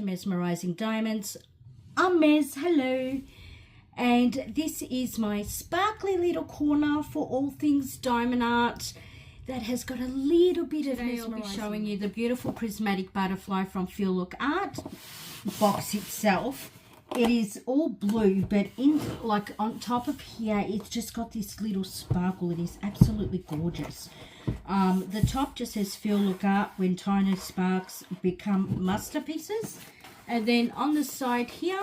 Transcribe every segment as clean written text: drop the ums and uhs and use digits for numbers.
Mesmerizing Diamonds. I'm Mez, hello. And this is my sparkly little corner for all things diamond art that has got a little bit of mesmerizing. I'll be showing you the beautiful Prismatic Butterfly from Feelook Art. Box itself, it is all blue, but in like on top of here it's just got this little sparkle. It is absolutely gorgeous. The top just says Feelook Art, when tiny sparks become masterpieces. And then on the side here,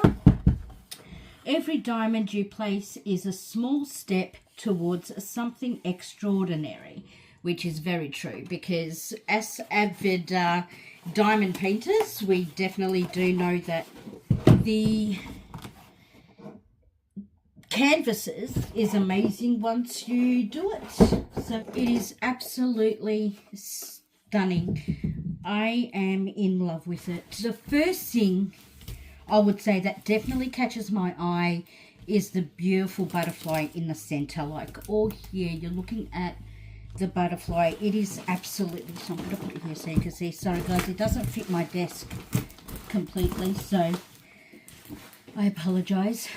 every diamond you place is a small step towards something extraordinary, which is very true, because as avid diamond painters, we definitely do know that the canvases is amazing once you do it. So it is absolutely stunning. I am in love with it. The first thing I would say that definitely catches my eye is the beautiful butterfly in the center. Like all here, you're looking at the butterfly. It is absolutely, so I'm going to put it here so you can see. Sorry guys, it doesn't fit my desk completely, so I apologize.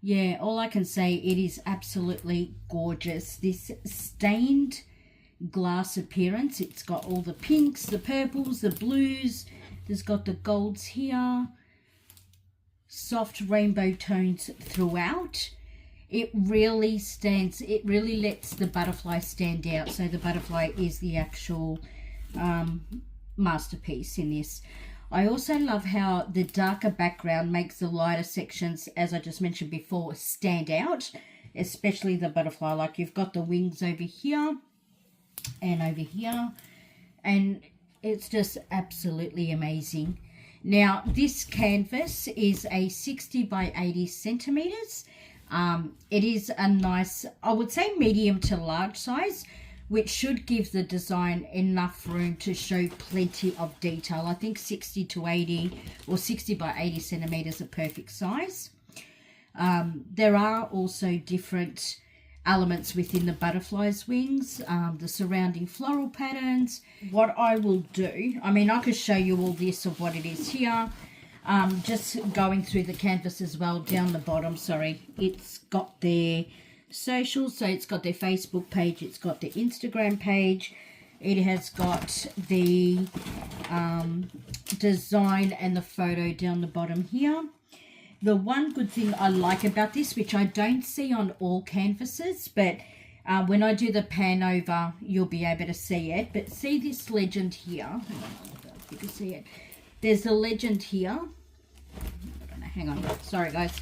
Yeah, all I can say, it is absolutely gorgeous. This stained glass appearance. It's got all the pinks, the purples, the blues. There's got the golds here. Soft rainbow tones throughout. It really stands, it really lets the butterfly stand out. So the butterfly is the actual masterpiece in this. I also love how the darker background makes the lighter sections, as I just mentioned before, stand out, especially the butterfly. Like you've got the wings over here and over here, and it's just absolutely amazing. Now this canvas is a 60 by 80 centimeters. It is a nice, I would say medium to large size, which should give the design enough room to show plenty of detail. I think 60 to 80 or 60 by 80 centimeters are perfect size. There are also different elements within the butterfly's wings, the surrounding floral patterns. What I will do, I mean, I could show you all this of what it is here. Just going through the canvas as well, down the bottom, sorry, it's got their socials, so it's got their Facebook page, it's got their Instagram page, it has got the design and the photo down the bottom here. The one good thing I like about this, which I don't see on all canvases, but when I do the pan over, you'll be able to see it. But see this legend here. I don't know if you can see it. There's a legend here. I don't know, hang on. Sorry, guys.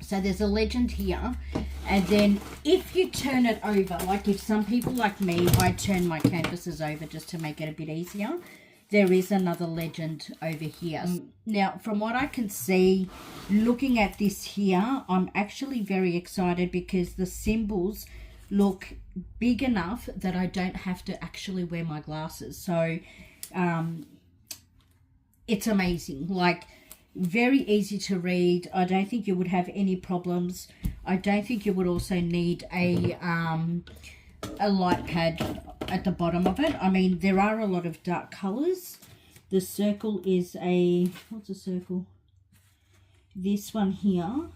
So there's a legend here. And then if you turn it over, like if some people like me, I turn my canvases over just to make it a bit easier. There is another legend over here. Now, from what I can see, looking at this here, I'm actually very excited because the symbols look big enough that I don't have to actually wear my glasses. So, it's amazing. Like, very easy to read. I don't think you would have any problems. I don't think you would also need a light pad at the bottom of it. I mean, there are a lot of dark colors. The circle is a, what's a circle? This one here.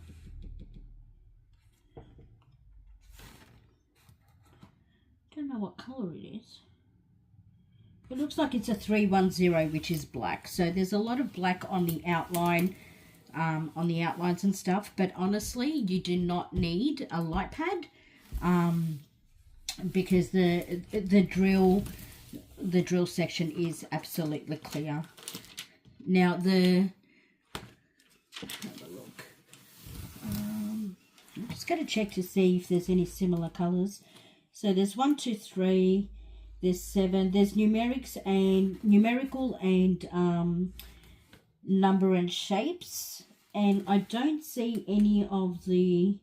Don't know what color it is. It looks like it's a 310, which is black. So there's a lot of black on the outline, on the outlines and stuff. But honestly, you do not need a light pad, because the drill section is absolutely clear. Now have a look. I'm just going to check to see if there's any similar colors. So there's 1, 2, 3. There's 7. There's numerical and number and shapes, and I don't see any of the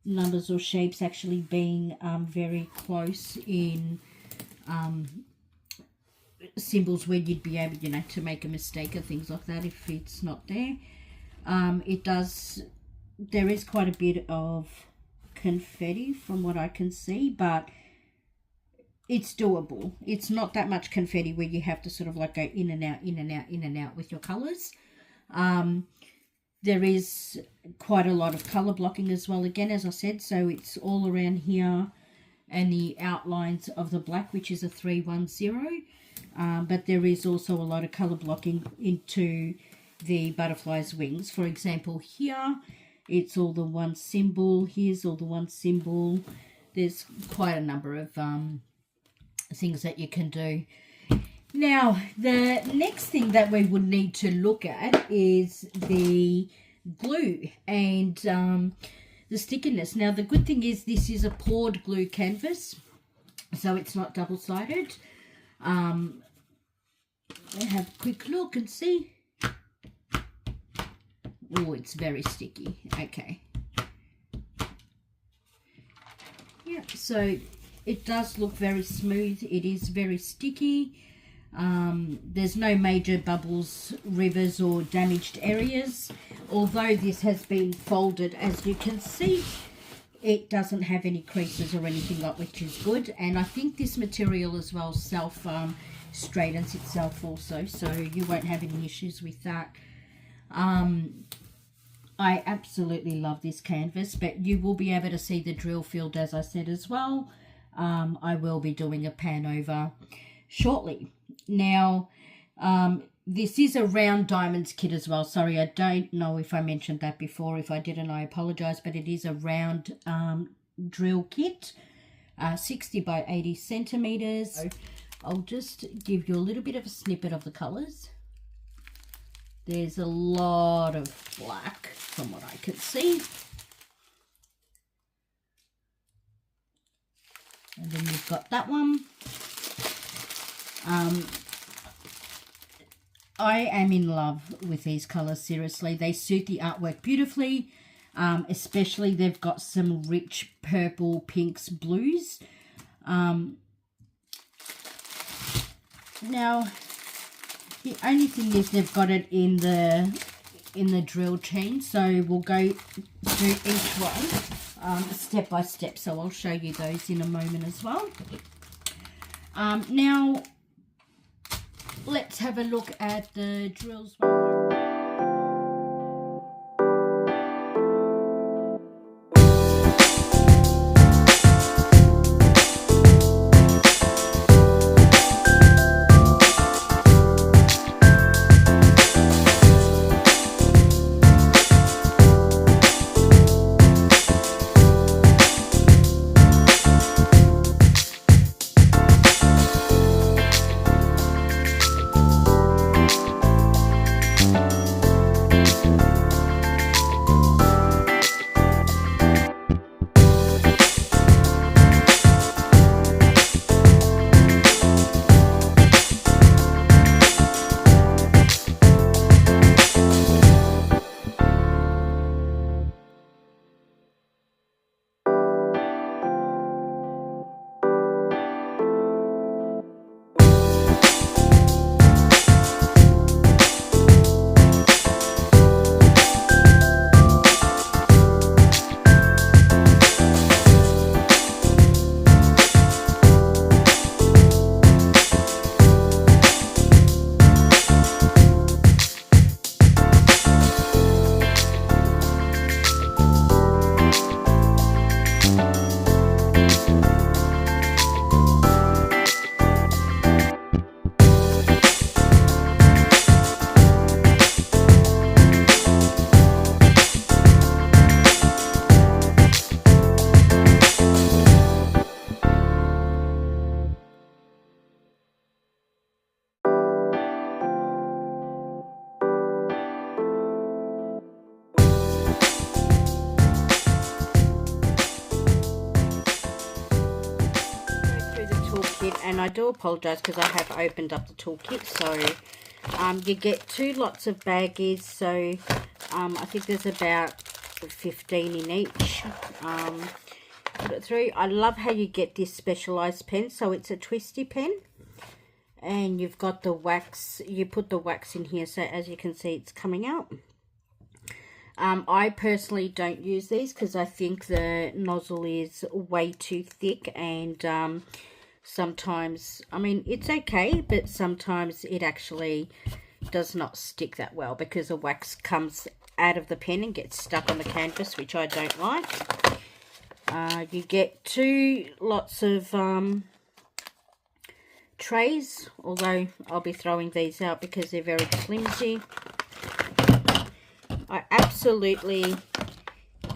numbers or shapes actually being very close in symbols where you'd be able, you know, to make a mistake or things like that if it's not there. There is quite a bit of confetti from what I can see, but it's doable. It's not that much confetti where you have to sort of like go in and out, in and out, in and out with your colours. There is quite a lot of colour blocking as well, again, as I said. So it's all around here and the outlines of the black, which is a 310. But there is also a lot of colour blocking into the butterfly's wings. For example, here, it's all the one symbol. Here's all the one symbol. There's quite a number of things that you can do. Now, the next thing that we would need to look at is the glue and the stickiness. Now, the good thing is this is a poured glue canvas, so it's not double-sided. Have a quick look and see. Oh, it's very sticky. Okay. Yeah, so it does look very smooth. It is very sticky. There's no major bubbles, rivers or damaged areas. Although this has been folded, as you can see, it doesn't have any creases or anything like, which is good. And I think this material as well self straightens itself also, so you won't have any issues with that. I absolutely love this canvas, but you will be able to see the drill field, as I said as well. I will be doing a pan over shortly. Now, this is a round diamonds kit as well. Sorry, I don't know if I mentioned that before. If I didn't, I apologize, but it is a round drill kit, 60 by 80 centimeters. So I'll just give you a little bit of a snippet of the colors. There's a lot of black from what I can see. And then you've got that one. I am in love with these colors, seriously. They suit the artwork beautifully. Especially they've got some rich purple, pinks, blues. Now, the only thing is they've got it in the drill chain, so we'll go through each one step by step. So I'll show you those in a moment as well. Now, let's have a look at the drills. And I do apologise because I have opened up the toolkit. So you get 2 lots of baggies. So I think there's about 15 in each. Put it through. I love how you get this specialised pen. So it's a twisty pen. And you've got the wax. You put the wax in here. So as you can see, it's coming out. I personally don't use these because I think the nozzle is way too thick and sometimes, I mean, it's okay, but sometimes it actually does not stick that well because the wax comes out of the pen and gets stuck on the canvas, which I don't like. You get two lots of trays, although I'll be throwing these out because they're very flimsy. I absolutely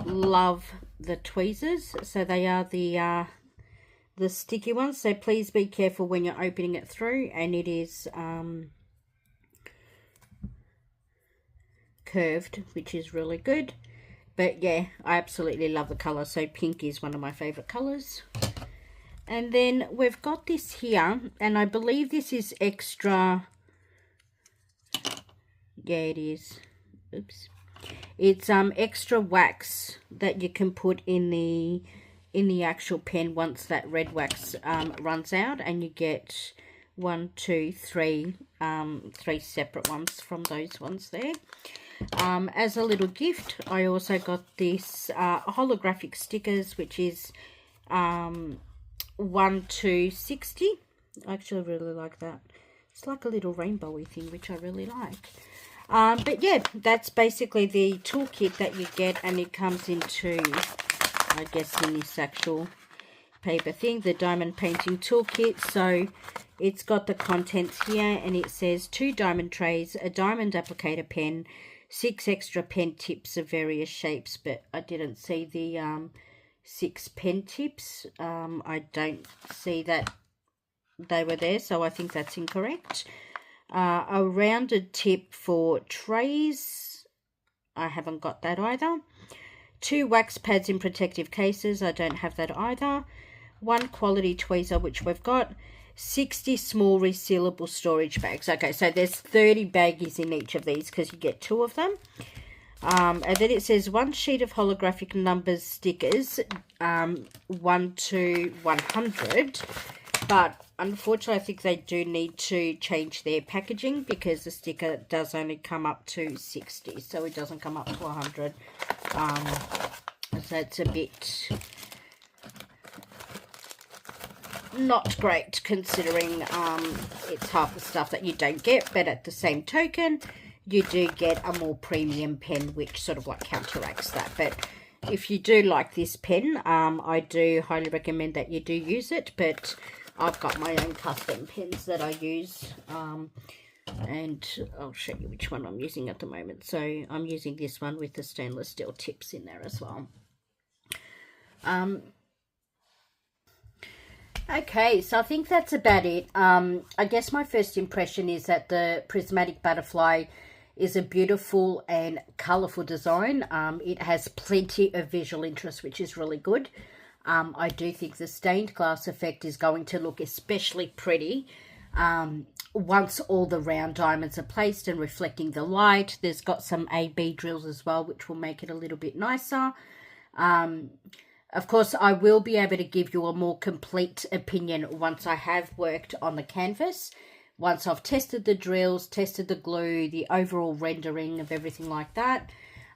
love the tweezers. So they are the sticky ones, so please be careful when you're opening it through, and it is curved, which is really good. But yeah, I absolutely love the colour, so pink is one of my favourite colours. And then we've got this here, and I believe this is extra, yeah it is, oops, it's extra wax that you can put in the actual pen once that red wax runs out, and you get 1, 2, 3 3 separate ones from those ones there. As a little gift, I also got this holographic stickers, which is 1 to 60. I actually really like that. It's like a little rainbowy thing, which I really like. But yeah, that's basically the toolkit that you get, and it comes into, I guess, in this actual paper thing, the diamond painting toolkit. So it's got the contents here, and it says 2 diamond trays, a diamond applicator pen, 6 extra pen tips of various shapes, but I didn't see the 6 pen tips. I don't see that they were there, so I think that's incorrect. A rounded tip for trays, I haven't got that either. 2 wax pads in protective cases, I don't have that either. 1 quality tweezer, which we've got. 60 small resealable storage bags. Okay, so there's 30 baggies in each of these because you get 2 of them. And then it says 1 sheet of holographic numbers stickers, 1 to 100. But unfortunately, I think they do need to change their packaging because the sticker does only come up to 60, so it doesn't come up to 100. So it's a bit not great considering it's half the stuff that you don't get, but at the same token you do get a more premium pen, which sort of like counteracts that. But if you do like this pen, I do highly recommend that you do use it. But I've got my own custom pens that I use, and I'll show you which one I'm using at the moment. So I'm using this one with the stainless steel tips in there as well. Okay, so I think that's about it. I guess my first impression is that the Prismatic Butterfly is a beautiful and colourful design. It has plenty of visual interest, which is really good. I do think the stained glass effect is going to look especially pretty once all the round diamonds are placed and reflecting the light. There's got some A-B drills as well, which will make it a little bit nicer. Of course, I will be able to give you a more complete opinion once I have worked on the canvas. Once I've tested the drills, tested the glue, the overall rendering of everything like that.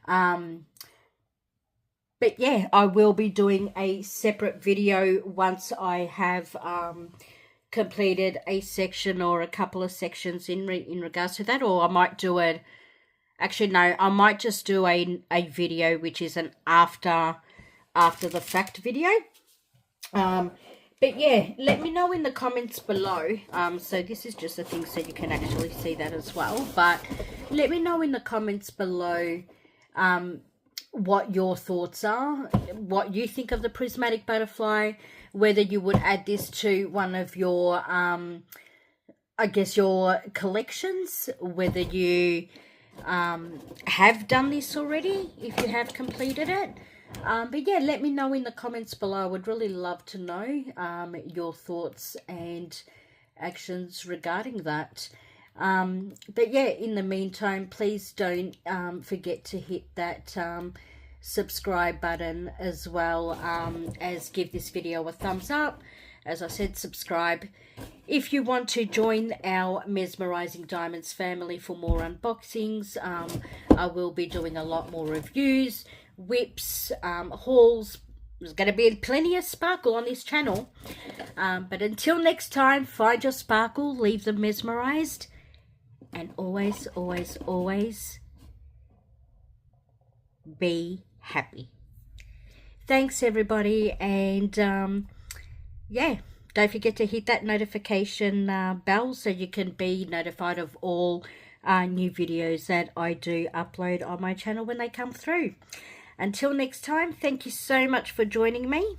But yeah, I will be doing a separate video once I have completed a section or a couple of sections in regards to that. Or I might do it, actually no, I might just do a video which is an after the fact video. But yeah, let me know in the comments below. So this is just a thing so you can actually see that as well. But let me know in the comments below what your thoughts are, what you think of the Prismatic Butterfly, whether you would add this to one of your, I guess, your collections, whether you have done this already, if you have completed it. But yeah, let me know in the comments below. I would really love to know your thoughts and actions regarding that. But yeah, in the meantime, please don't forget to hit that subscribe button, as well as give this video a thumbs up. As I said, subscribe. If you want to join our Mesmerizing Diamonds family for more unboxings, I will be doing a lot more reviews, whips, hauls, There's going to be plenty of sparkle on this channel. But until next time, find your sparkle, leave them mesmerized, and always, always, always be happy. Thanks, everybody. And yeah, don't forget to hit that notification bell so you can be notified of all new videos that I do upload on my channel when they come through. Until next time, thank you so much for joining me.